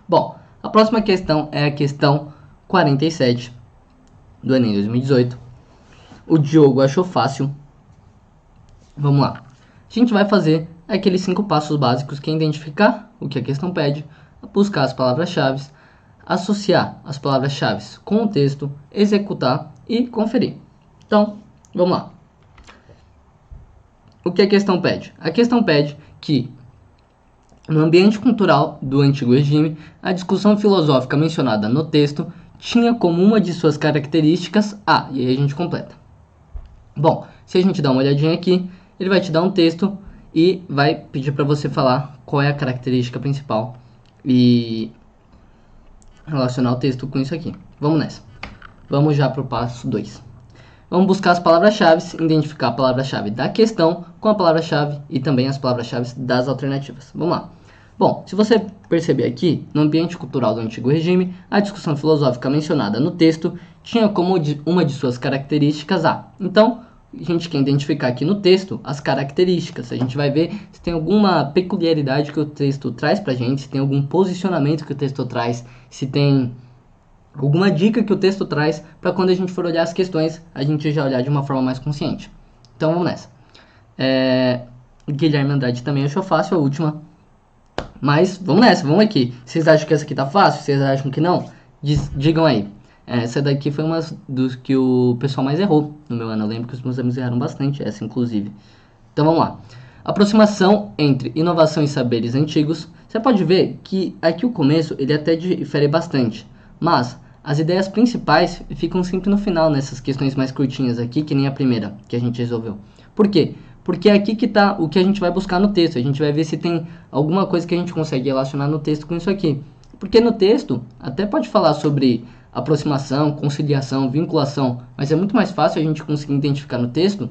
Bom, a próxima questão é a questão 47 do Enem 2018. O Diogo achou fácil. Vamos lá. A gente vai fazer aqueles 5 passos básicos, que é identificar o que a questão pede, buscar as palavras-chave, associar as palavras-chave com o texto, executar e conferir. Então, vamos lá. O que a questão pede? A questão pede que, no ambiente cultural do Antigo Regime, a discussão filosófica mencionada no texto tinha como uma de suas características a... E aí a gente completa. Bom, se a gente dá uma olhadinha aqui, ele vai te dar um texto e vai pedir para você falar qual é a característica principal e relacionar o texto com isso aqui. Vamos nessa. Vamos já para o passo 2. Vamos buscar as palavras-chave, identificar a palavra-chave da questão com a palavra-chave e também as palavras-chave das alternativas. Vamos lá. Bom, se você perceber aqui, no ambiente cultural do Antigo Regime, a discussão filosófica mencionada no texto tinha como uma de suas características a. Então, a gente quer identificar aqui no texto as características. A gente vai ver se tem alguma peculiaridade que o texto traz pra gente, se tem algum posicionamento que o texto traz, se tem alguma dica que o texto traz para quando a gente for olhar as questões, a gente já olhar de uma forma mais consciente. Então vamos nessa. Guilherme Andrade também achou fácil a última. Mas vamos nessa, vamos aqui. Vocês acham que essa aqui tá fácil? Vocês acham que não? Digam aí. Essa daqui foi uma dos que o pessoal mais errou no meu ano. Eu lembro que os meus amigos erraram bastante, essa inclusive. Então vamos lá. Aproximação entre inovação e saberes antigos. Você pode ver que aqui o começo ele até difere bastante. Mas as ideias principais ficam sempre no final, nessas questões mais curtinhas aqui, que nem a primeira que a gente resolveu. Por quê? Porque é aqui que está o que a gente vai buscar no texto. A gente vai ver se tem alguma coisa que a gente consegue relacionar no texto com isso aqui. Porque no texto até pode falar sobre aproximação, conciliação, vinculação, mas é muito mais fácil a gente conseguir identificar no texto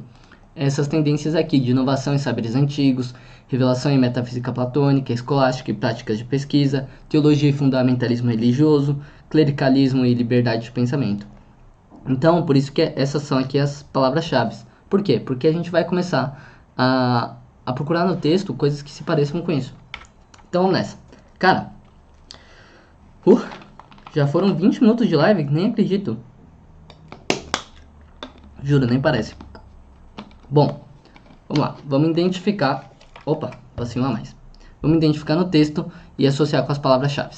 essas tendências aqui de inovação em saberes antigos, revelação em metafísica platônica, escolástica e práticas de pesquisa, teologia e fundamentalismo religioso, clericalismo e liberdade de pensamento. Então, por isso que essas são aqui as palavras-chave. Por quê? Porque a gente vai começar a procurar no texto coisas que se pareçam com isso. Então, vamos nessa. Cara, já foram 20 minutos de live, nem acredito. Juro, nem parece. Bom, vamos lá. Vamos identificar... Opa, passinho a mais. Vamos identificar no texto e associar com as palavras-chave.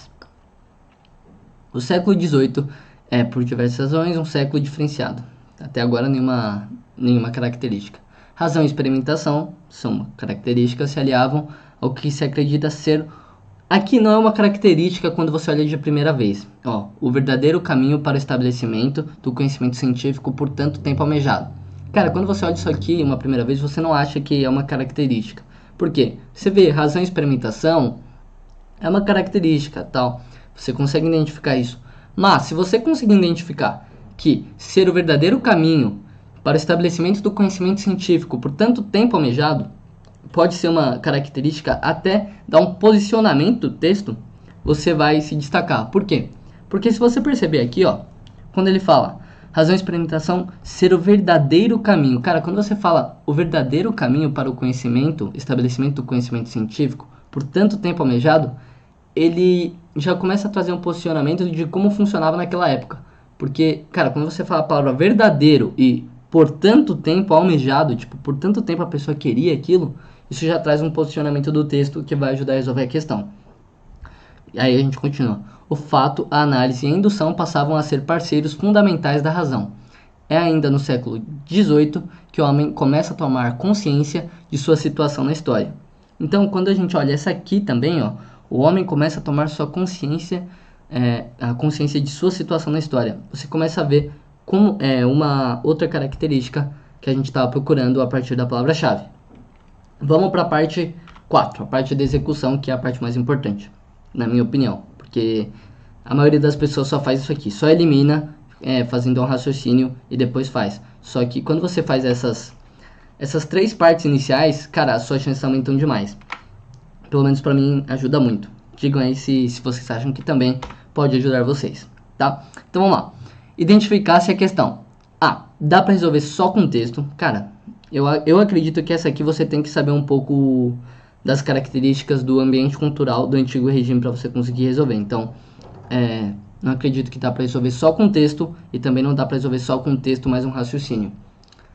O século XVIII é, por diversas razões, um século diferenciado. Até agora, nenhuma característica. Razão e experimentação são características, se aliavam ao que se acredita ser... Aqui não é uma característica quando você olha de primeira vez. O verdadeiro caminho para o estabelecimento do conhecimento científico por tanto tempo almejado. Cara, quando você olha isso aqui uma primeira vez, você não acha que é uma característica. Por quê? Você vê razão e experimentação é uma característica, tal. Você consegue identificar isso. Mas, se você conseguir identificar que ser o verdadeiro caminho para o estabelecimento do conhecimento científico por tanto tempo almejado, pode ser uma característica até dar um posicionamento do texto, você vai se destacar. Por quê? Porque se você perceber aqui, quando ele fala razão e experimentação ser o verdadeiro caminho. Cara, quando você fala o verdadeiro caminho para o conhecimento, estabelecimento do conhecimento científico, por tanto tempo almejado, ele já começa a trazer um posicionamento de como funcionava naquela época. Porque, cara, quando você fala a palavra verdadeiro e por tanto tempo almejado, tipo, por tanto tempo a pessoa queria aquilo, isso já traz um posicionamento do texto que vai ajudar a resolver a questão. E aí a gente continua. O fato, a análise e a indução passavam a ser parceiros fundamentais da razão. É ainda no século XVIII que o homem começa a tomar consciência de sua situação na história. Então, quando a gente olha essa aqui também, o homem começa a tomar sua consciência, a consciência de sua situação na história. Você começa a ver como uma outra característica que a gente estava procurando a partir da palavra-chave. Vamos para a parte 4, a parte da execução, que é a parte mais importante, na minha opinião. Porque a maioria das pessoas só faz isso aqui, só elimina fazendo um raciocínio e depois faz. Só que quando você faz essas 3 partes iniciais, cara, as suas chances aumentam demais. Pelo menos pra mim ajuda muito. Digam aí se vocês acham que também pode ajudar vocês, tá? Então vamos lá. Identificar se a questão dá pra resolver só com texto. Cara, eu acredito que essa aqui você tem que saber um pouco das características do ambiente cultural do antigo regime para você conseguir resolver. Então, não acredito que dá para resolver só com texto e também não dá para resolver só com texto mais um raciocínio.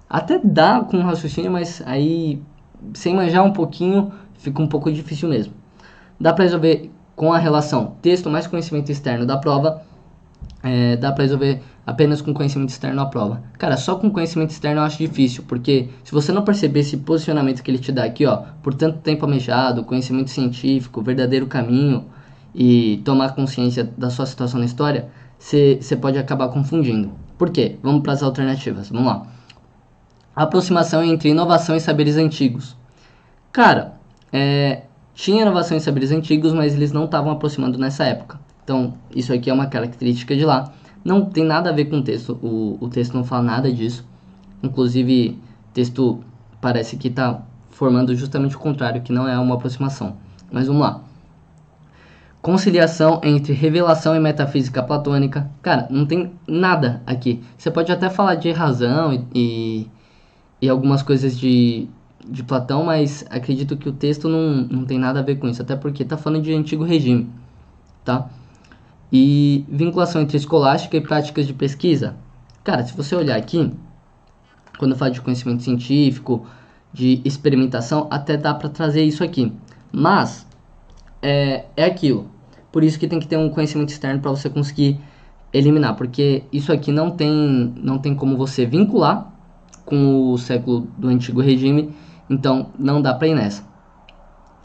Até dá com raciocínio, mas aí, sem manjar um pouquinho, fica um pouco difícil mesmo. Dá para resolver com a relação texto mais conhecimento externo da prova. Dá para resolver apenas com conhecimento externo a prova. Cara, só com conhecimento externo eu acho difícil, porque se você não perceber esse posicionamento que ele te dá aqui, ó, por tanto tempo almejado, conhecimento científico, verdadeiro caminho e tomar consciência da sua situação na história, você pode acabar confundindo. Por quê? Vamos para as alternativas. Vamos lá. Aproximação entre inovação e saberes antigos. Cara, tinha inovação em saberes antigos, mas eles não estavam aproximando nessa época. Então, isso aqui é uma característica de lá. Não tem nada a ver com o texto. O texto não fala nada disso. Inclusive, o texto parece que está formando justamente o contrário, que não é uma aproximação. Mas vamos lá. Conciliação entre revelação e metafísica platônica. Cara, não tem nada aqui. Você pode até falar de razão e algumas coisas de Platão, mas acredito que o texto não tem nada a ver com isso. Até porque está falando de antigo regime, tá? E vinculação entre escolástica e práticas de pesquisa. Cara, se você olhar aqui, quando fala de conhecimento científico, de experimentação, até dá para trazer isso aqui. Mas, é aquilo. Por isso que tem que ter um conhecimento externo para você conseguir eliminar. Porque isso aqui não tem como você vincular com o século do antigo regime. Então, não dá para ir nessa.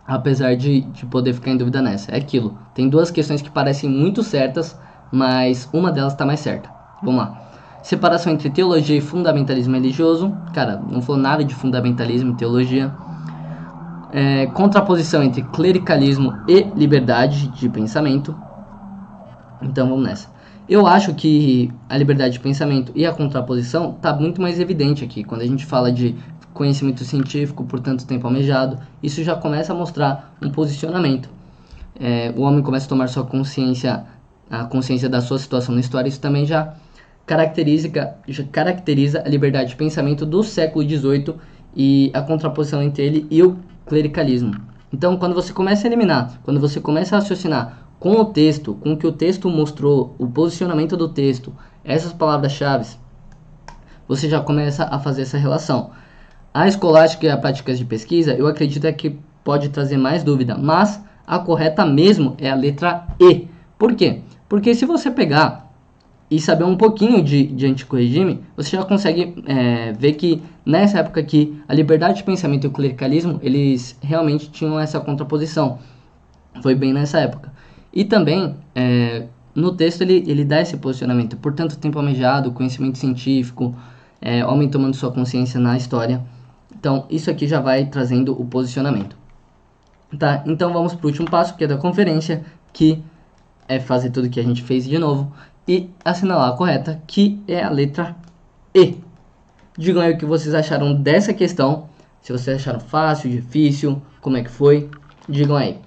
Apesar de poder ficar em dúvida nessa. É aquilo. Tem duas questões que parecem muito certas, mas uma delas está mais certa. Vamos lá. Separação entre teologia e fundamentalismo religioso. Cara, não falou nada de fundamentalismo e teologia. Contraposição entre clericalismo e liberdade de pensamento. Então, vamos nessa. Eu acho que a liberdade de pensamento e a contraposição está muito mais evidente aqui. Quando a gente fala de conhecimento científico por tanto tempo almejado, isso já começa a mostrar um posicionamento. O homem começa a tomar sua consciência, a consciência da sua situação na história. Isso também já caracteriza a liberdade de pensamento do século XVIII e a contraposição entre ele e o clericalismo. Então, quando você começa a eliminar, quando você começa a raciocinar com o texto, com o que o texto mostrou, o posicionamento do texto, essas palavras-chave, você já começa a fazer essa relação. A escolástica e a práticas de pesquisa, eu acredito que pode trazer mais dúvida, mas a correta mesmo é a letra E. Por quê? Porque se você pegar e saber um pouquinho de antigo regime, você já consegue ver que nessa época aqui, a liberdade de pensamento e o clericalismo, eles realmente tinham essa contraposição. Foi bem nessa época. E também, no texto, ele dá esse posicionamento. Por tanto tempo almejado, conhecimento científico, homem tomando sua consciência na história. Então, isso aqui já vai trazendo o posicionamento. Tá? Então, vamos para o último passo, que é da conferência, que é fazer tudo que a gente fez de novo e assinalar a correta, que é a letra E. Digam aí o que vocês acharam dessa questão, se vocês acharam fácil, difícil, como é que foi, digam aí.